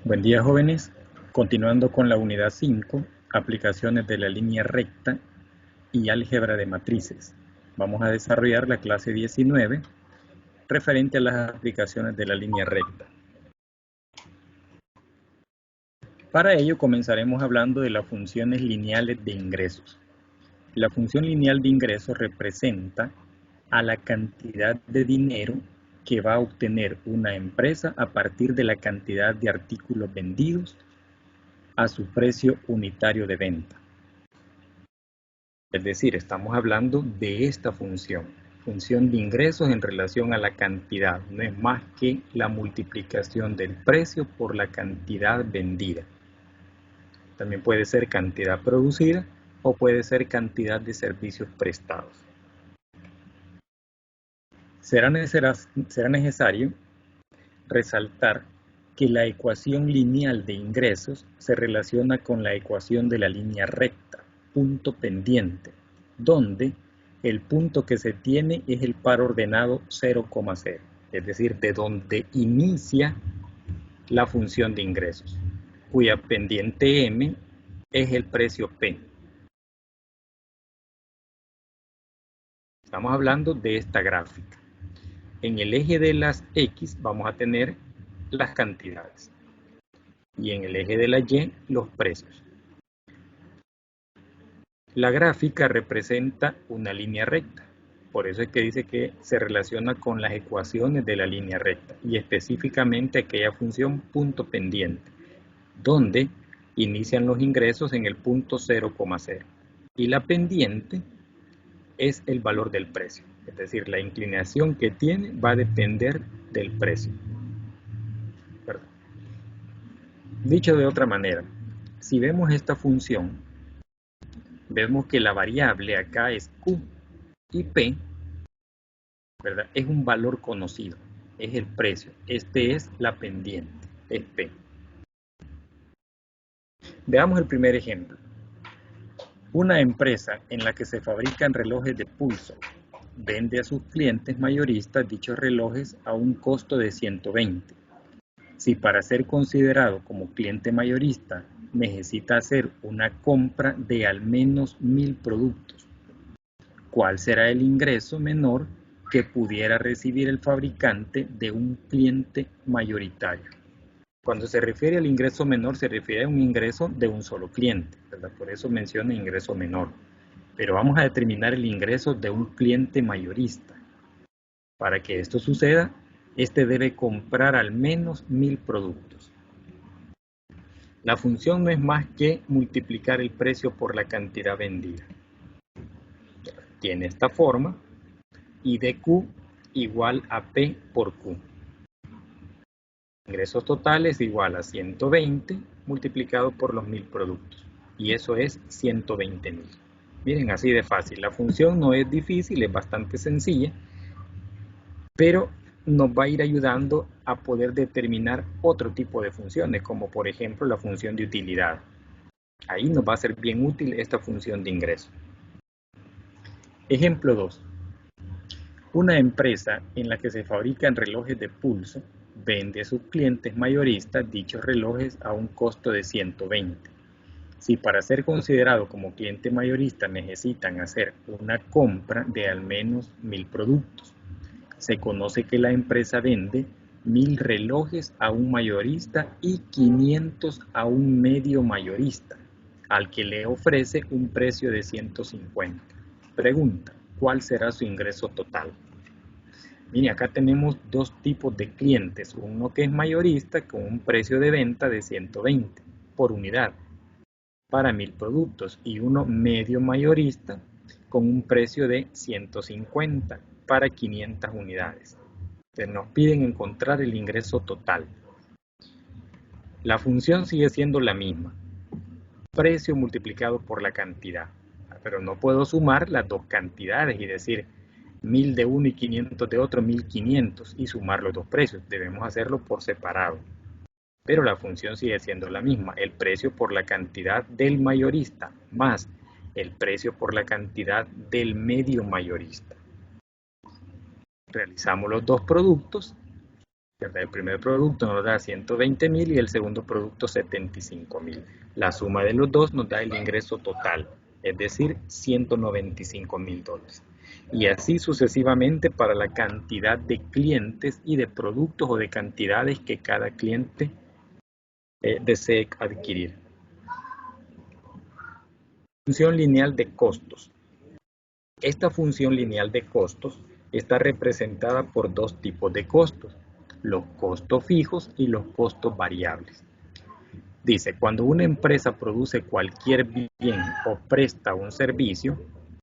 Buen día, jóvenes. Continuando con la unidad 5, aplicaciones de la línea recta y álgebra de matrices. Vamos a desarrollar la clase 19, referente a las aplicaciones de la línea recta. Para ello comenzaremos hablando de las funciones lineales de ingresos. La función lineal de ingresos representa a la cantidad de dinero que va a obtener una empresa a partir de la cantidad de artículos vendidos a su precio unitario de venta. Es decir, estamos hablando de esta función de ingresos en relación a la cantidad. No es más que la multiplicación del precio por la cantidad vendida. También puede ser cantidad producida o puede ser cantidad de servicios prestados. Será necesario resaltar que la ecuación lineal de ingresos se relaciona con la ecuación de la línea recta, punto pendiente, donde el punto que se tiene es el par ordenado 0,0, es decir, de donde inicia la función de ingresos, cuya pendiente M es el precio P. Estamos hablando de esta gráfica. En el eje de las X vamos a tener las cantidades y en el eje de la Y los precios. La gráfica representa una línea recta, por eso es que dice que se relaciona con las ecuaciones de la línea recta y específicamente aquella función punto pendiente, donde inician los ingresos en el punto 0,0 y la pendiente es el valor del precio. Es decir, la inclinación que tiene va a depender del precio. Perdón. Dicho de otra manera, si vemos esta función, vemos que la variable acá es Q y P, ¿verdad? Es un valor conocido, es el precio. Este es la pendiente, es P. Veamos el primer ejemplo. Una empresa en la que se fabrican relojes de pulso vende a sus clientes mayoristas dichos relojes a un costo de 120. Si para ser considerado como cliente mayorista necesita hacer una compra de al menos 1000 productos, ¿cuál será el ingreso menor que pudiera recibir el fabricante de un cliente mayoritario? Cuando se refiere al ingreso menor, se refiere a un ingreso de un solo cliente, ¿verdad? Por eso menciona ingreso menor. Pero vamos a determinar el ingreso de un cliente mayorista. Para que esto suceda, este debe comprar al menos 1000 productos. La función no es más que multiplicar el precio por la cantidad vendida. Tiene esta forma, y de Q igual a P por Q. Ingresos totales igual a 120 multiplicado por los 1000 productos. Y eso es 120.000. Miren, así de fácil. La función no es difícil, es bastante sencilla, pero nos va a ir ayudando a poder determinar otro tipo de funciones, como por ejemplo la función de utilidad. Ahí nos va a ser bien útil esta función de ingreso. Ejemplo 2. Una empresa en la que se fabrican relojes de pulso vende a sus clientes mayoristas dichos relojes a un costo de 120. Si para ser considerado como cliente mayorista necesitan hacer una compra de al menos 1000 productos, se conoce que la empresa vende 1000 relojes a un mayorista y 500 a un medio mayorista, al que le ofrece un precio de 150. Pregunta, ¿cuál será su ingreso total? Mire, acá tenemos dos tipos de clientes, uno que es mayorista con un precio de venta de 120 por unidad para 1000 productos y uno medio mayorista con un precio de 150 para 500 unidades. Entonces nos piden encontrar el ingreso total. La función sigue siendo la misma, precio multiplicado por la cantidad, pero no puedo sumar las dos cantidades y decir 1000 de uno y 500 de otro, 1500 y sumar los dos precios. Debemos hacerlo por separado. Pero la función sigue siendo la misma, el precio por la cantidad del mayorista más el precio por la cantidad del medio mayorista. Realizamos los dos productos, El primer producto nos da 120.000 y el segundo producto 75.000. La suma de los dos nos da el ingreso total, es decir, $195.000. Y así sucesivamente para la cantidad de clientes y de productos o de cantidades que cada cliente desee adquirir. Función lineal de costos. Esta función lineal de costos está representada por dos tipos de costos: los costos fijos y los costos variables. Dice, cuando una empresa produce cualquier bien o presta un servicio,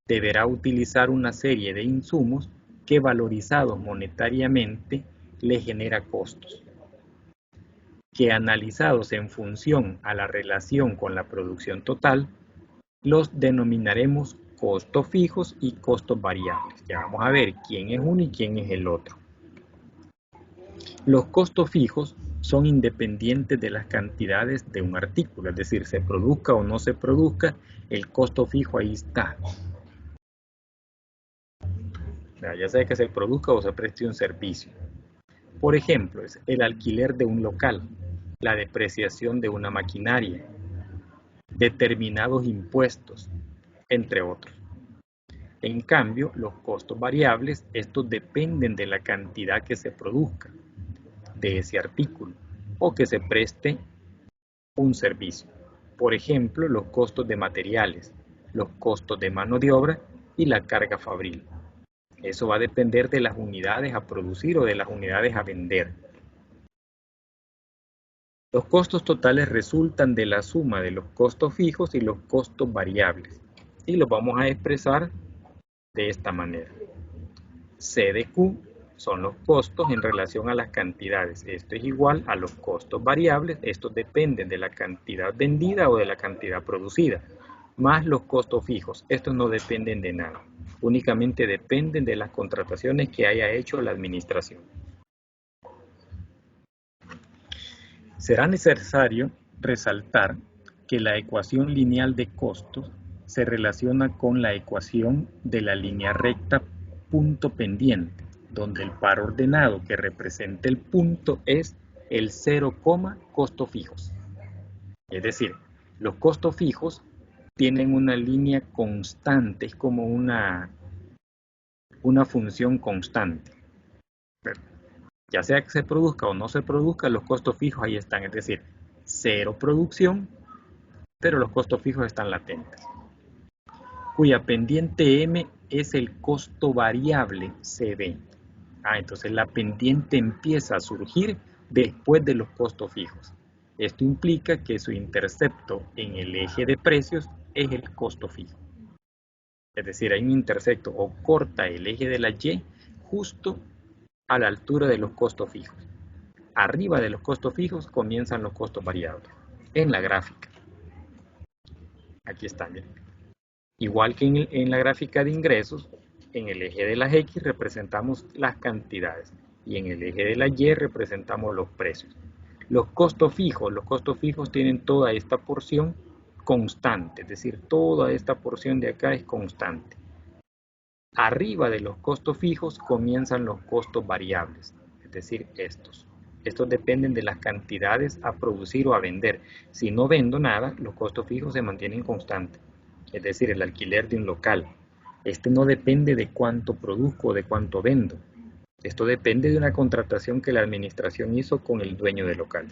deberá utilizar una serie de insumos que, valorizados monetariamente, le genera costos, que, analizados en función a la relación con la producción total, los denominaremos costos fijos y costos variables. Ya vamos a ver quién es uno y quién es el otro. Los costos fijos son independientes de las cantidades de un artículo, es decir, se produzca o no se produzca, el costo fijo ahí está. Ya sea que se produzca o se preste un servicio. Por ejemplo, es el alquiler de un local, la depreciación de una maquinaria, determinados impuestos, entre otros. En cambio, los costos variables, estos dependen de la cantidad que se produzca de ese artículo o que se preste un servicio. Por ejemplo, los costos de materiales, los costos de mano de obra y la carga fabril. Eso va a depender de las unidades a producir o de las unidades a vender. Los costos totales resultan de la suma de los costos fijos y los costos variables, y los vamos a expresar de esta manera. C de Q son los costos en relación a las cantidades. Esto es igual a los costos variables. Estos dependen de la cantidad vendida o de la cantidad producida, más los costos fijos. Estos no dependen de nada. Únicamente dependen de las contrataciones que haya hecho la administración. Será necesario resaltar que la ecuación lineal de costos se relaciona con la ecuación de la línea recta punto pendiente, donde el par ordenado que representa el punto es el 0, costos fijos. Es decir, los costos fijos tienen una línea constante, es como una función constante. Ya sea que se produzca o no se produzca, los costos fijos ahí están, es decir, cero producción, pero los costos fijos están latentes, cuya pendiente M es el costo variable CB. Entonces la pendiente empieza a surgir después de los costos fijos. Esto implica que su intercepto en el eje de precios es el costo fijo. Es decir, hay un intercepto o corta el eje de la Y justo a la altura de los costos fijos. Arriba de los costos fijos comienzan los costos variables. En la gráfica. Aquí están, ¿bien? Igual que en la gráfica de ingresos, en el eje de las X representamos las cantidades y en el eje de la Y representamos los precios. Los costos fijos tienen toda esta porción constante, es decir, toda esta porción de acá es constante. Arriba de los costos fijos comienzan los costos variables, es decir, estos. Estos dependen de las cantidades a producir o a vender. Si no vendo nada, los costos fijos se mantienen constantes. Es decir, el alquiler de un local. Este no depende de cuánto produzco o de cuánto vendo. Esto depende de una contratación que la administración hizo con el dueño del local.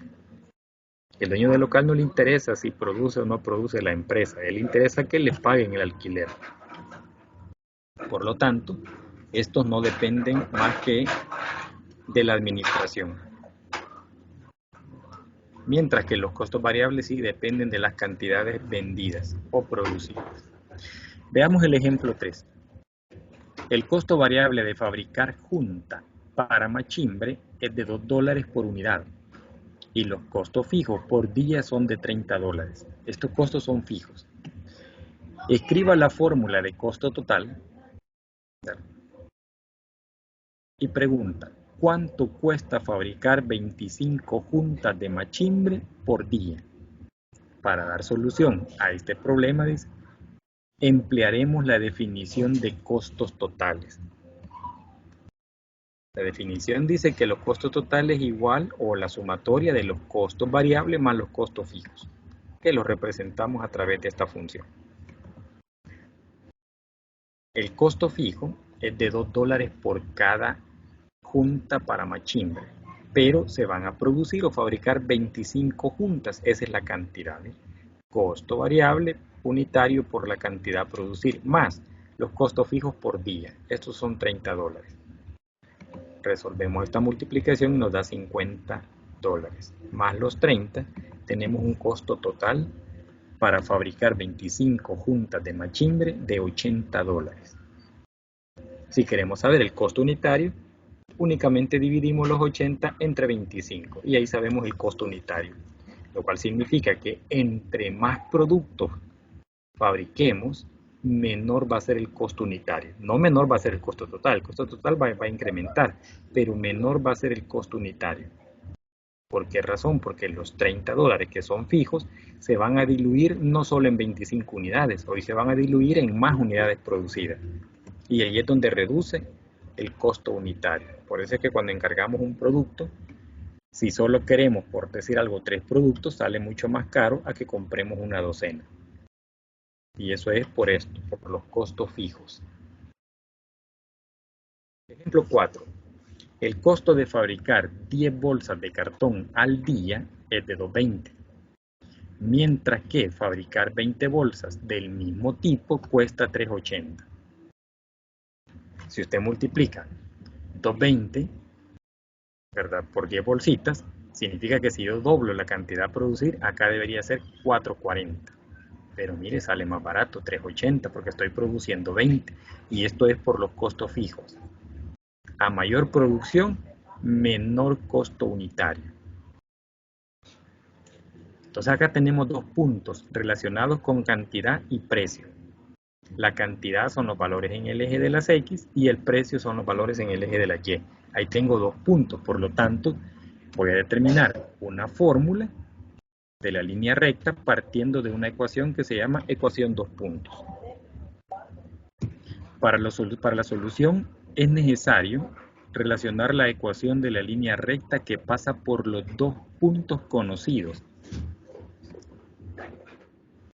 El dueño del local no le interesa si produce o no produce la empresa. A él le interesa que le paguen el alquiler. Por lo tanto, estos no dependen más que de la administración. Mientras que los costos variables sí dependen de las cantidades vendidas o producidas. Veamos el ejemplo 3. El costo variable de fabricar junta para machimbre es de $2 por unidad y los costos fijos por día son de $30. Estos costos son fijos. Escriba la fórmula de costo total y pregunta: ¿cuánto cuesta fabricar 25 juntas de machimbre por día? Para dar solución a este problema, emplearemos la definición de costos totales. La definición dice que los costos totales es igual o la sumatoria de los costos variables más los costos fijos, que los representamos a través de esta función. El costo fijo es de $2 por cada junta para machimbre, pero se van a producir o fabricar 25 juntas, esa es la cantidad. Costo variable unitario por la cantidad a producir, más los costos fijos por día, estos son $30. Resolvemos esta multiplicación y nos da $50, más los 30, tenemos un costo total para fabricar 25 juntas de machimbre de $80. Si queremos saber el costo unitario, únicamente dividimos los 80 entre 25 y ahí sabemos el costo unitario, lo cual significa que entre más productos fabriquemos, menor va a ser el costo unitario. No menor va a ser el costo total va a incrementar, pero menor va a ser el costo unitario. ¿Por qué razón? Porque los $30 que son fijos se van a diluir no solo en 25 unidades, hoy se van a diluir en más unidades producidas. Y ahí es donde reduce el costo unitario. Por eso es que cuando encargamos un producto, si solo queremos, por decir algo, 3 productos, sale mucho más caro a que compremos una docena. Y eso es por esto, por los costos fijos. Ejemplo 4. El costo de fabricar 10 bolsas de cartón al día es de $2.20, mientras que fabricar 20 bolsas del mismo tipo cuesta $3.80. Si usted multiplica $2.20, ¿verdad?, por 10 bolsitas, significa que si yo doblo la cantidad a producir, acá debería ser $4.40. Pero mire, sale más barato, $3.80, porque estoy produciendo 20. Y esto es por los costos fijos. A mayor producción, menor costo unitario. Entonces acá tenemos dos puntos relacionados con cantidad y precio. La cantidad son los valores en el eje de las X y el precio son los valores en el eje de la Y. Ahí tengo dos puntos, por lo tanto, voy a determinar una fórmula de la línea recta partiendo de una ecuación que se llama ecuación dos puntos. Para la solución es necesario relacionar la ecuación de la línea recta que pasa por los dos puntos conocidos.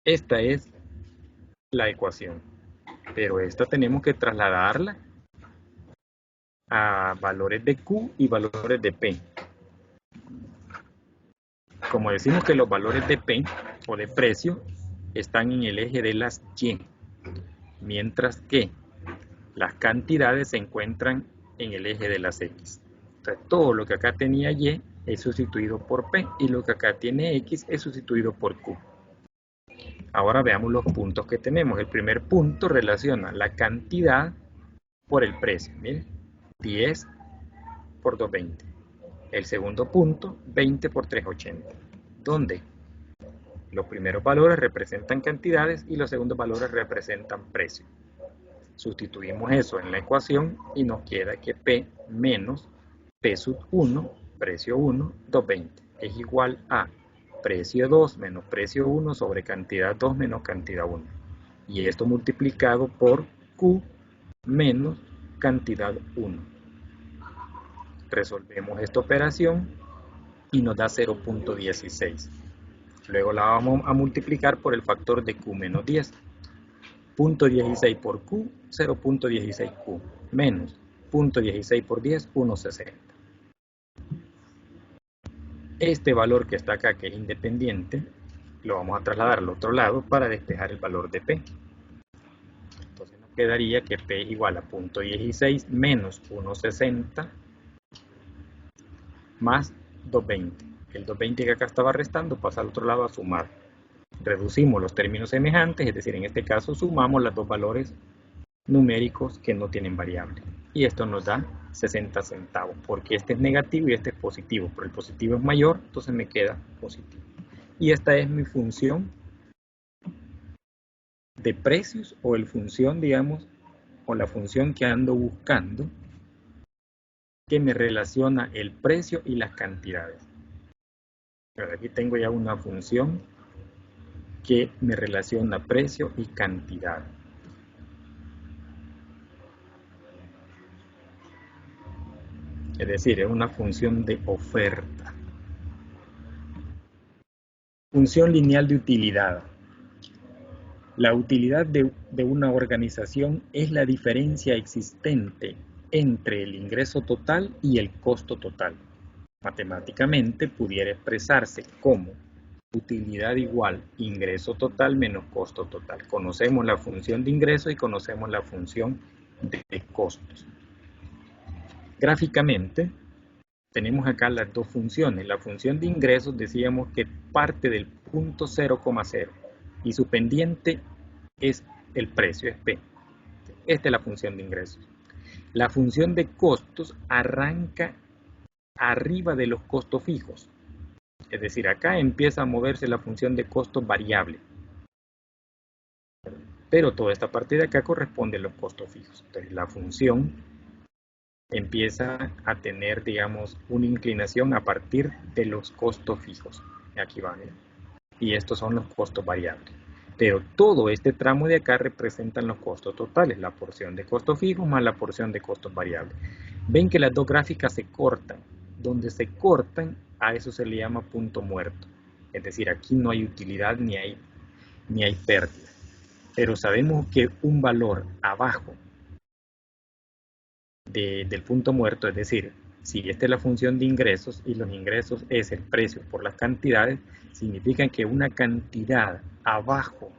Esta es la ecuación, pero esta tenemos que trasladarla a valores de Q y valores de P. Como decimos que los valores de P o de precio están en el eje de las Y, mientras que las cantidades se encuentran en el eje de las X. Entonces, todo lo que acá tenía Y es sustituido por P y lo que acá tiene X es sustituido por Q. Ahora veamos los puntos que tenemos. El primer punto relaciona la cantidad por el precio. Miren, 10 por 2.20. El segundo punto, 20 por 3.80. ¿Dónde? Los primeros valores representan cantidades y los segundos valores representan precio. Sustituimos eso en la ecuación y nos queda que P menos P sub 1, precio 1, 2.20, es igual a precio 2 menos precio 1 sobre cantidad 2 menos cantidad 1. Y esto multiplicado por Q menos cantidad 1. Resolvemos esta operación y nos da 0.16. Luego la vamos a multiplicar por el factor de Q menos 10. 0.16 por Q, 0.16Q, menos 0.16 por 10, 1.60. Este valor que está acá, que es independiente, lo vamos a trasladar al otro lado para despejar el valor de P. Entonces nos quedaría que P es igual a 0.16 menos 1.60 más 2.20. El 2.20 que acá estaba restando pasa al otro lado a sumar. Reducimos los términos semejantes, es decir, en este caso sumamos los dos valores numéricos que no tienen variable. Y esto nos da 60 centavos, porque este es negativo y este es positivo. Pero el positivo es mayor, entonces me queda positivo. Y esta es mi función de precios o el función, digamos, o la función que ando buscando que me relaciona el precio y las cantidades. Pero aquí tengo ya una función que me relaciona precio y cantidad. Es decir, es una función de oferta. Función lineal de utilidad. La utilidad de una organización es la diferencia existente entre el ingreso total y el costo total. Matemáticamente pudiera expresarse como utilidad igual ingreso total menos costo total. Conocemos la función de ingreso y conocemos la función de costos. Gráficamente, tenemos acá las dos funciones. La función de ingresos decíamos que parte del punto 0,0 y su pendiente es el precio, es P. Esta es la función de ingresos. La función de costos arranca arriba de los costos fijos. Es decir, acá empieza a moverse la función de costos variable. Pero toda esta parte de acá corresponde a los costos fijos. Entonces la función empieza a tener, digamos, una inclinación a partir de los costos fijos. Aquí van, ¿eh? Y estos son los costos variables. Pero todo este tramo de acá representan los costos totales, la porción de costos fijos más la porción de costos variables. Ven que las dos gráficas se cortan. Donde se cortan, a eso se le llama punto muerto. Es decir, aquí no hay utilidad ni hay pérdida. Pero sabemos que un valor abajo del punto muerto, es decir, si esta es la función de ingresos y los ingresos es el precio por las cantidades, significa que una cantidad abajo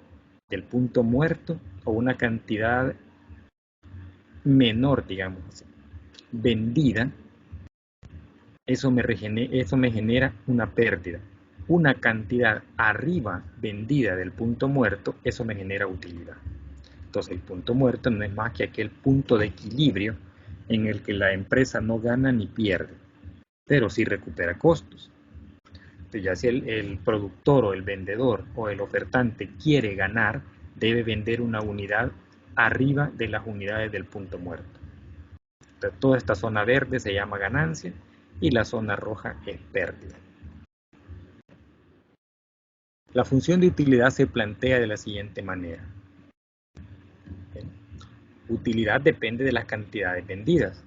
del punto muerto o una cantidad menor, digamos así, vendida, eso me genera una pérdida. Una cantidad arriba vendida del punto muerto, eso me genera utilidad. Entonces el punto muerto no es más que aquel punto de equilibrio en el que la empresa no gana ni pierde, pero sí recupera costos. Entonces ya si el productor o el vendedor o el ofertante quiere ganar, debe vender una unidad arriba de las unidades del punto muerto. Entonces, toda esta zona verde se llama ganancia y la zona roja es pérdida. La función de utilidad se plantea de la siguiente manera. Utilidad depende de las cantidades vendidas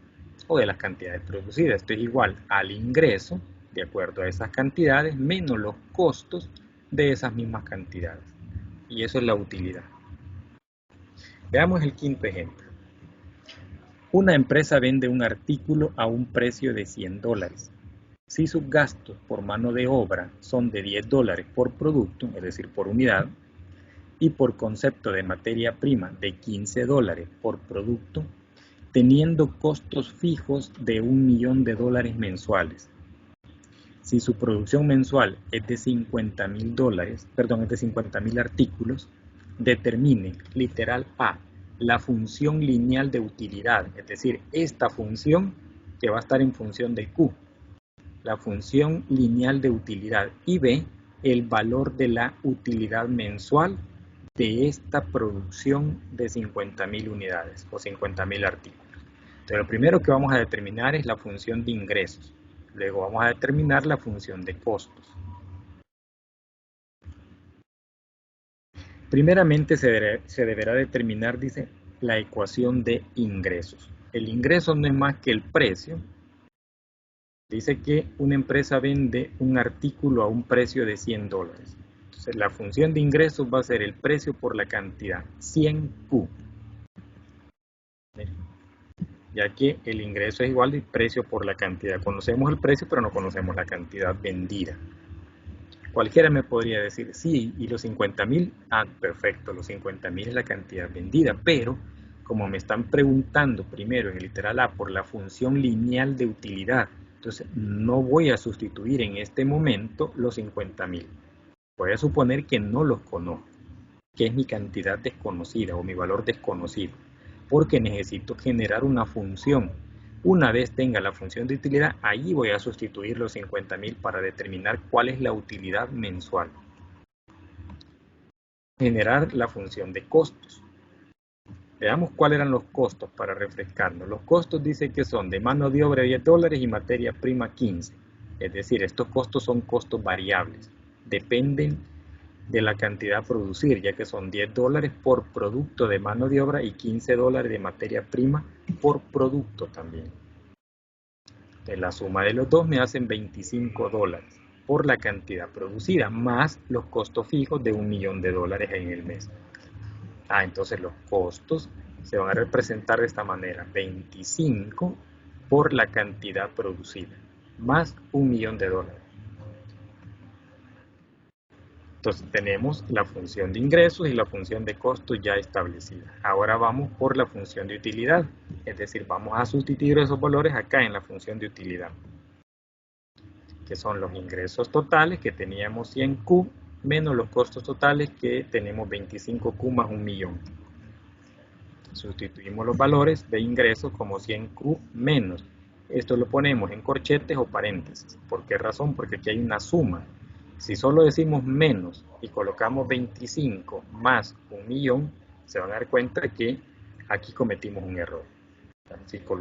o de las cantidades producidas. Esto es igual al ingreso, de acuerdo a esas cantidades, menos los costos de esas mismas cantidades. Y eso es la utilidad. Veamos el quinto ejemplo. Una empresa vende un artículo a un precio de $100. Si sus gastos por mano de obra son de $10 por producto, es decir, por unidad, y por concepto de materia prima de $15 por producto, teniendo costos fijos de $1.000.000 mensuales. Si su producción mensual es de $50.000 artículos, determine, literal A, la función lineal de utilidad, es decir, esta función que va a estar en función de Q, la función lineal de utilidad, y B, el valor de la utilidad mensual de esta producción de 50.000 unidades o 50.000 artículos. Entonces, lo primero que vamos a determinar es la función de ingresos. Luego vamos a determinar la función de costos. Primeramente se deberá determinar, dice, la ecuación de ingresos. El ingreso no es más que el precio. Dice que una empresa vende un artículo a un precio de $100. Entonces, la función de ingresos va a ser el precio por la cantidad, 100Q. Ya que el ingreso es igual al precio por la cantidad. Conocemos el precio, pero no conocemos la cantidad vendida. Cualquiera me podría decir, sí, y los 50.000, perfecto, los 50.000 es la cantidad vendida, pero como me están preguntando primero en el literal A por la función lineal de utilidad, entonces no voy a sustituir en este momento los 50.000. Voy a suponer que no los conozco, que es mi cantidad desconocida o mi valor desconocido, porque necesito generar una función. Una vez tenga la función de utilidad, ahí voy a sustituir los 50.000 para determinar cuál es la utilidad mensual. Generar la función de costos. Veamos cuáles eran los costos para refrescarnos. Los costos dice que son de mano de obra $10 y materia prima 15. Es decir, estos costos son costos variables. Dependen de la cantidad a producir, ya que son $10 por producto de mano de obra y $15 de materia prima por producto también. Entonces, la suma de los dos me hacen $25 por la cantidad producida, más los costos fijos de $1 millón en el mes. Entonces los costos se van a representar de esta manera: 25 por la cantidad producida, más $1 millón. Entonces tenemos la función de ingresos y la función de costos ya establecida. Ahora vamos por la función de utilidad, es decir, vamos a sustituir esos valores acá en la función de utilidad, que son los ingresos totales, que teníamos 100Q, menos los costos totales, que tenemos 25Q más 1 millón. Sustituimos los valores de ingresos como 100Q menos. Esto lo ponemos en corchetes o paréntesis. ¿Por qué razón? Porque aquí hay una suma. Si solo decimos menos y colocamos 25 más 1 millón, se van a dar cuenta que aquí cometimos un error.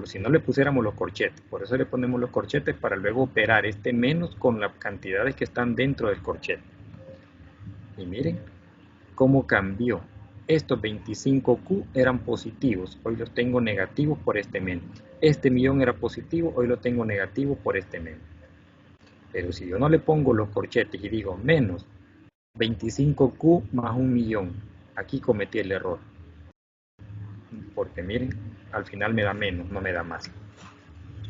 Si no le pusiéramos los corchetes, por eso le ponemos los corchetes para luego operar este menos con las cantidades que están dentro del corchete. Y miren cómo cambió. Estos 25Q eran positivos, hoy los tengo negativos por este menos. Este millón era positivo, hoy lo tengo negativo por este menos. Pero si yo no le pongo los corchetes y digo menos 25Q más 1 millón, aquí cometí el error. Porque miren, al final me da menos, no me da más.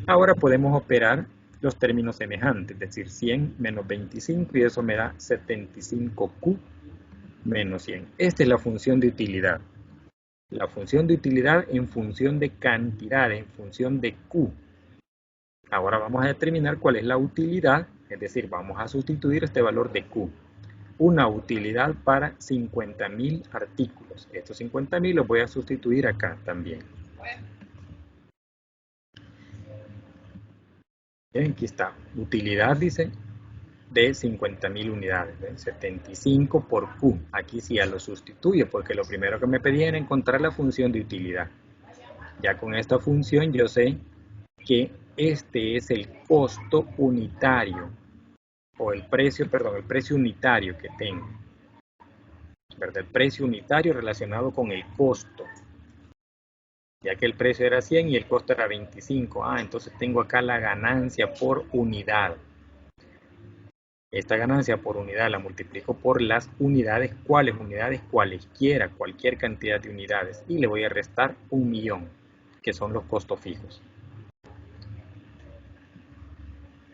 Ahora podemos operar los términos semejantes, es decir, 100 menos 25, y eso me da 75Q menos 100. Esta es la función de utilidad. La función de utilidad en función de cantidad, en función de Q. Ahora vamos a determinar cuál es la utilidad, es decir, vamos a sustituir este valor de Q. Una utilidad para 50.000 artículos. Estos 50.000 los voy a sustituir acá también. Bien, aquí está. Utilidad, dice, de 50.000 unidades. ¿Ven? 75 por Q. Aquí sí ya lo sustituyo, porque lo primero que me pedía era encontrar la función de utilidad. Ya con esta función yo sé que este es el costo unitario, o el precio unitario que tengo. ¿Verdad? El precio unitario relacionado con el costo. Ya que el precio era 100 y el costo era 25. Entonces tengo acá la ganancia por unidad. Esta ganancia por unidad la multiplico por las unidades. ¿Cuáles unidades? Cualesquiera, cualquier cantidad de unidades. Y le voy a restar 1 millón, que son los costos fijos.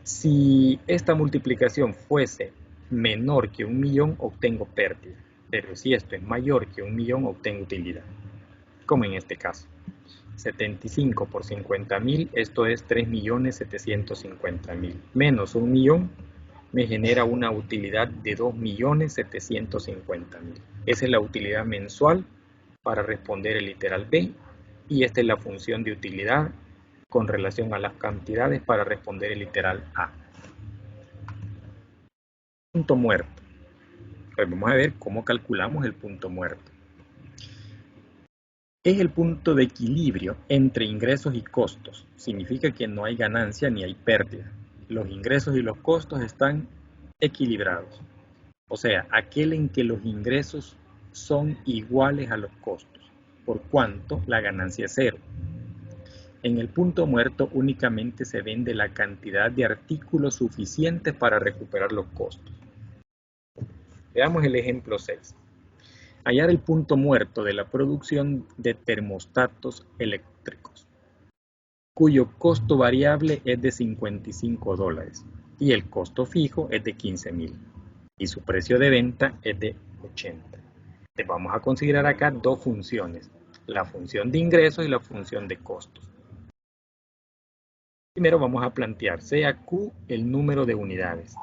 Si esta multiplicación fuese menor que 1 millón, obtengo pérdida. Pero si esto es mayor que 1 millón, obtengo utilidad. Como en este caso. 75 por 50.000, esto es 3.750.000. Menos 1 millón me genera una utilidad de 2.750.000. Esa es la utilidad mensual para responder el literal B. Y esta es la función de utilidad con relación a las cantidades para responder el literal A. Punto muerto. Pues vamos a ver cómo calculamos el punto muerto. Es el punto de equilibrio entre ingresos y costos. Significa que no hay ganancia ni hay pérdida. Los ingresos y los costos están equilibrados. O sea, aquel en que los ingresos son iguales a los costos, por cuanto la ganancia es cero. En el punto muerto únicamente se vende la cantidad de artículos suficientes para recuperar los costos. Veamos el ejemplo 6. Hallar el punto muerto de la producción de termostatos eléctricos, cuyo costo variable es de $55 y el costo fijo es de 15.000 y su precio de venta es de 80. Entonces vamos a considerar acá dos funciones, la función de ingresos y la función de costos. Primero vamos a plantear, sea Q el número de unidades.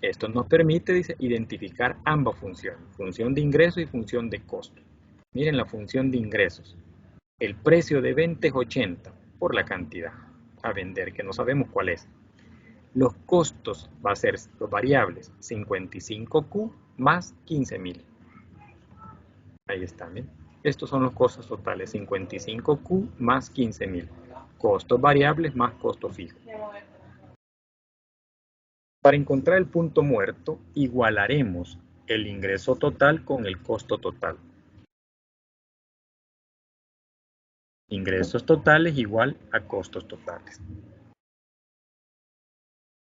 Esto nos permite, dice, identificar ambas funciones, función de ingresos y función de costo. Miren la función de ingresos. El precio de venta es 80 por la cantidad a vender, que no sabemos cuál es. Los costos va a ser los variables 55Q más 15.000. Ahí está, ¿bien? Estos son los costos totales, 55Q más 15.000. Costos variables más costo fijo. Para encontrar el punto muerto, igualaremos el ingreso total con el costo total. Ingresos totales igual a costos totales.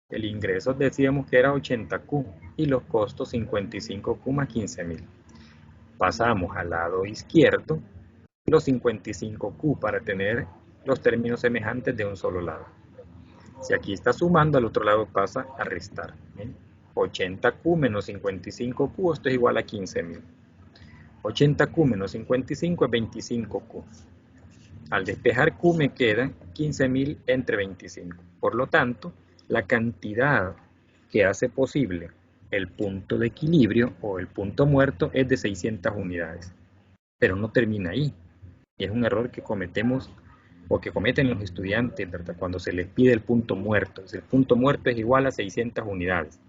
El ingreso decíamos que era 80Q y los costos 55Q más 15.000. Pasamos al lado izquierdo los 55Q para tener los términos semejantes de un solo lado. Si aquí está sumando, al otro lado pasa a restar. 80Q menos 55Q, esto es igual a 15.000. 80Q menos 55 es 25Q. Al despejar Q me queda 15.000 entre 25. Por lo tanto, la cantidad que hace posible el punto de equilibrio o el punto muerto es de 600 unidades. Pero no termina ahí. Es un error que cometemos o que cometen los estudiantes, ¿verdad? Cuando se les pide el punto muerto. El punto muerto es igual a 600 unidades.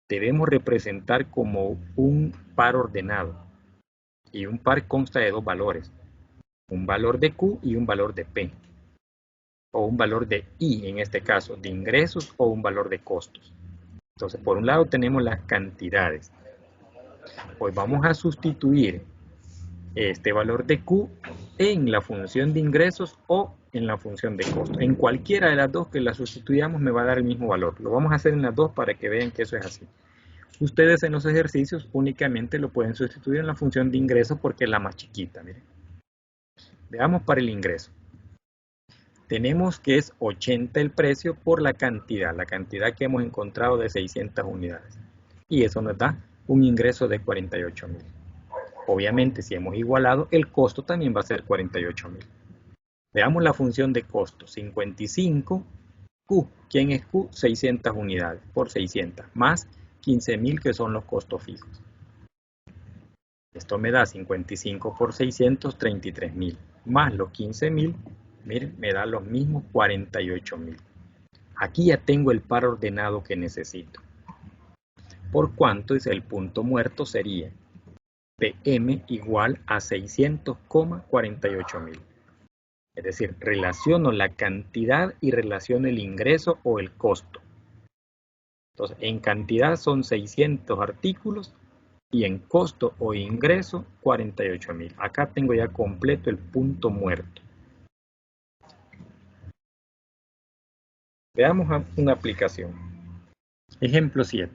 Debemos representar como un par ordenado. Y un par consta de dos valores. Un valor de Q y un valor de P. O un valor de I, en este caso, de ingresos o un valor de costos. Entonces, por un lado tenemos las cantidades. Pues vamos a sustituir este valor de Q en la función de ingresos o en la función de costos. En cualquiera de las dos que la sustituyamos me va a dar el mismo valor. Lo vamos a hacer en las dos para que vean que eso es así. Ustedes en los ejercicios únicamente lo pueden sustituir en la función de ingresos porque es la más chiquita. Miren. Veamos para el ingreso. Tenemos que es 80 el precio por la cantidad que hemos encontrado de 600 unidades. Y eso nos da un ingreso de 48.000. Obviamente, si hemos igualado, el costo también va a ser 48.000. Veamos la función de costo. 55Q. ¿Quién es Q? 600 unidades por 600, más 15.000 que son los costos fijos. Esto me da 55 por 600, 33.000, más los 15.000, miren, me da los mismos 48.000. Aquí ya tengo el par ordenado que necesito. Por cuanto es el punto muerto sería PM igual a 600,48.000. Es decir, relaciono la cantidad y relaciono el ingreso o el costo. Entonces, en cantidad son 600 artículos y en costo o ingreso 48.000. Acá tengo ya completo el punto muerto. Veamos una aplicación. Ejemplo 7.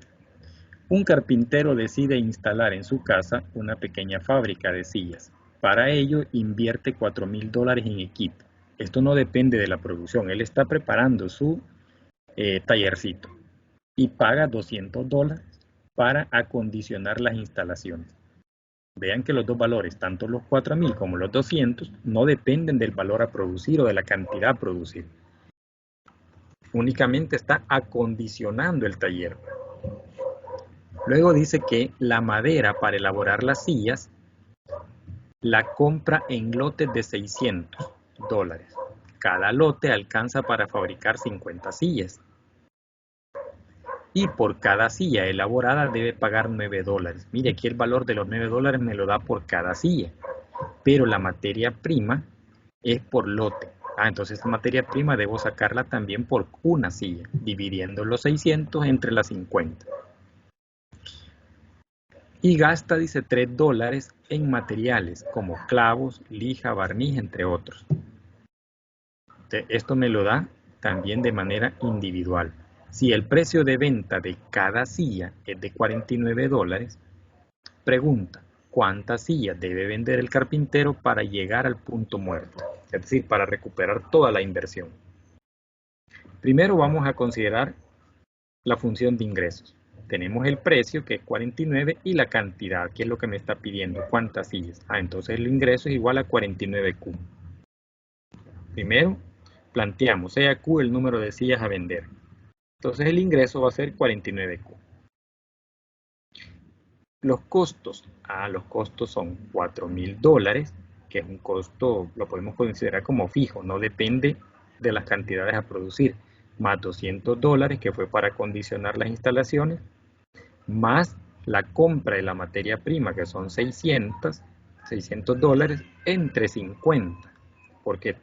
Un carpintero decide instalar en su casa una pequeña fábrica de sillas. Para ello invierte $4.000 en equipo. Esto no depende de la producción. Él está preparando su tallercito y paga $200 para acondicionar las instalaciones. Vean que los dos valores, tanto los 4.000 como los 200, no dependen del valor a producir o de la cantidad a producir. Únicamente está acondicionando el taller. Luego dice que la madera para elaborar las sillas la compra en lotes de $600. Cada lote alcanza para fabricar 50 sillas. Y por cada silla elaborada debe pagar $9. Mire, aquí el valor de los $9 me lo da por cada silla. Pero la materia prima es por lote. Entonces esta materia prima debo sacarla también por una silla, dividiendo los 600 entre las 50. Y gasta, dice, $3 en materiales como clavos, lija, barniz, entre otros. Esto me lo da también de manera individual. Si el precio de venta de cada silla es de $49, pregunta, ¿cuántas sillas debe vender el carpintero para llegar al punto muerto? Es decir, para recuperar toda la inversión. Primero vamos a considerar la función de ingresos. Tenemos el precio, que es 49, y la cantidad, que es lo que me está pidiendo, cuántas sillas. Entonces el ingreso es igual a 49Q. Primero, planteamos, sea Q el número de sillas a vender. Entonces el ingreso va a ser 49Q. Los costos. Los costos son $4.000, que es un costo, lo podemos considerar como fijo, no depende de las cantidades a producir, más $200, que fue para acondicionar las instalaciones, más la compra de la materia prima, que son $600 entre 50, porque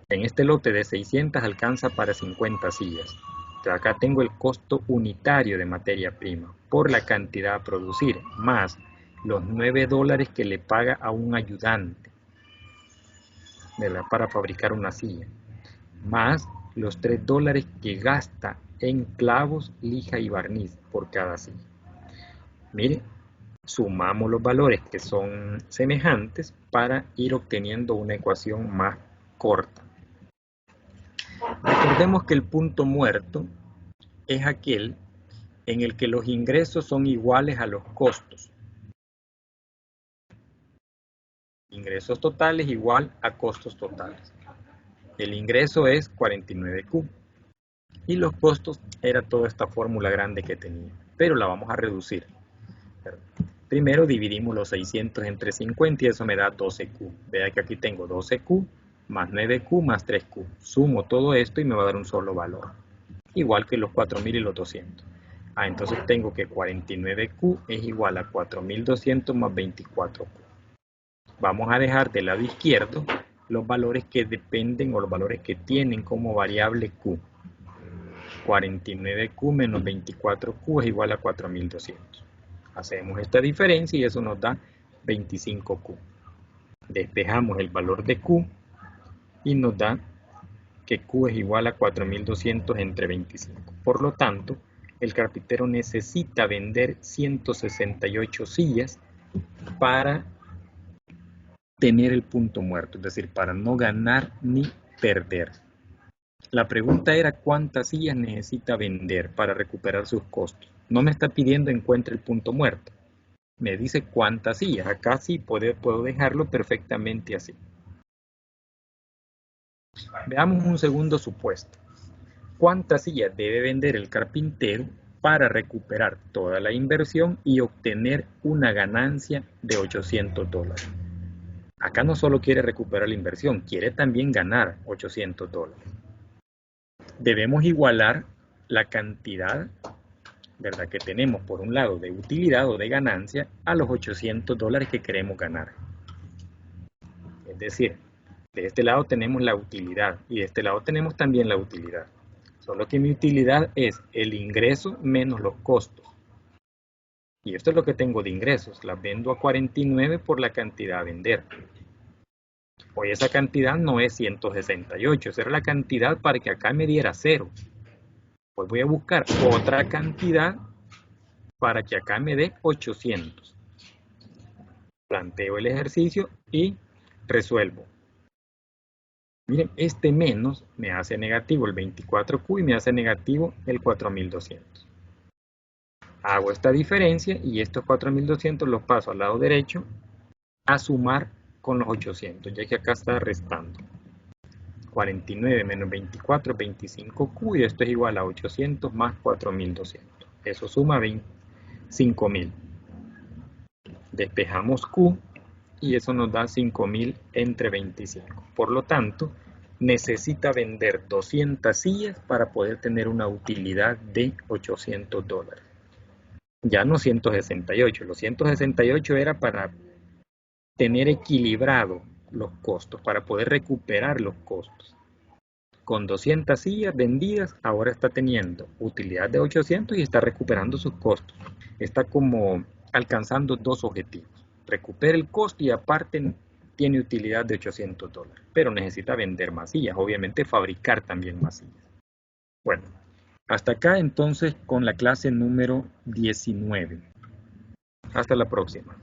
en este lote de 600 alcanza para 50 sillas. Entonces acá tengo el costo unitario de materia prima por la cantidad a producir, más los $9 que le paga a un ayudante, ¿verdad?, para fabricar una silla, más los $3 que gasta en clavos, lija y barniz por cada silla. Miren, sumamos los valores que son semejantes para ir obteniendo una ecuación más corta. Recordemos que el punto muerto es aquel en el que los ingresos son iguales a los costos. Ingresos totales igual a costos totales. El ingreso es 49Q y los costos era toda esta fórmula grande que tenía, pero la vamos a reducir. Primero dividimos los 600 entre 50 y eso me da 12Q. Vea que aquí tengo 12Q más 9Q más 3Q. Sumo todo esto y me va a dar un solo valor, igual que los 4000 y los 200. Entonces tengo que 49Q es igual a 4200 más 24Q. Vamos a dejar del lado izquierdo los valores que dependen o los valores que tienen como variable Q. 49Q menos 24Q es igual a 4200. Hacemos esta diferencia y eso nos da 25Q. Despejamos el valor de Q y nos da que Q es igual a 4200 entre 25. Por lo tanto, el carpintero necesita vender 168 sillas para tener el punto muerto, es decir, para no ganar ni perder. La pregunta era cuántas sillas necesita vender para recuperar sus costos. No me está pidiendo encuentre el punto muerto. Me dice cuántas sillas. Acá sí puedo dejarlo perfectamente así. Veamos un segundo supuesto. ¿Cuántas sillas debe vender el carpintero para recuperar toda la inversión y obtener una ganancia de $800? Acá no solo quiere recuperar la inversión, quiere también ganar $800. Debemos igualar la cantidad, ¿verdad?, que tenemos por un lado de utilidad o de ganancia a los $800 que queremos ganar. Es decir, de este lado tenemos la utilidad y de este lado tenemos también la utilidad. Solo que mi utilidad es el ingreso menos los costos. Y esto es lo que tengo de ingresos. Las vendo a 49 por la cantidad a vender. Hoy esa cantidad no es 168. Esa era la cantidad para que acá me diera 0. Pues voy a buscar otra cantidad para que acá me dé 800. Planteo el ejercicio y resuelvo. Miren, este menos me hace negativo el 24Q y me hace negativo el 4200. Hago esta diferencia y estos 4200 los paso al lado derecho a sumar con los 800, ya que acá está restando. 49 menos 24 es 25Q y esto es igual a 800 más 4200. Eso suma 5000. Despejamos Q y eso nos da 5000 entre 25. Por lo tanto, necesita vender 200 sillas para poder tener una utilidad de $800. Ya no 168. Los 168 era para tener equilibrado los costos, para poder recuperar los costos. Con 200 sillas vendidas, ahora está teniendo utilidad de 800 y está recuperando sus costos. Está como alcanzando dos objetivos. Recupera el costo y aparte tiene utilidad de $800. Pero necesita vender más sillas, obviamente fabricar también más sillas. Bueno, hasta acá entonces con la clase número 19. Hasta la próxima.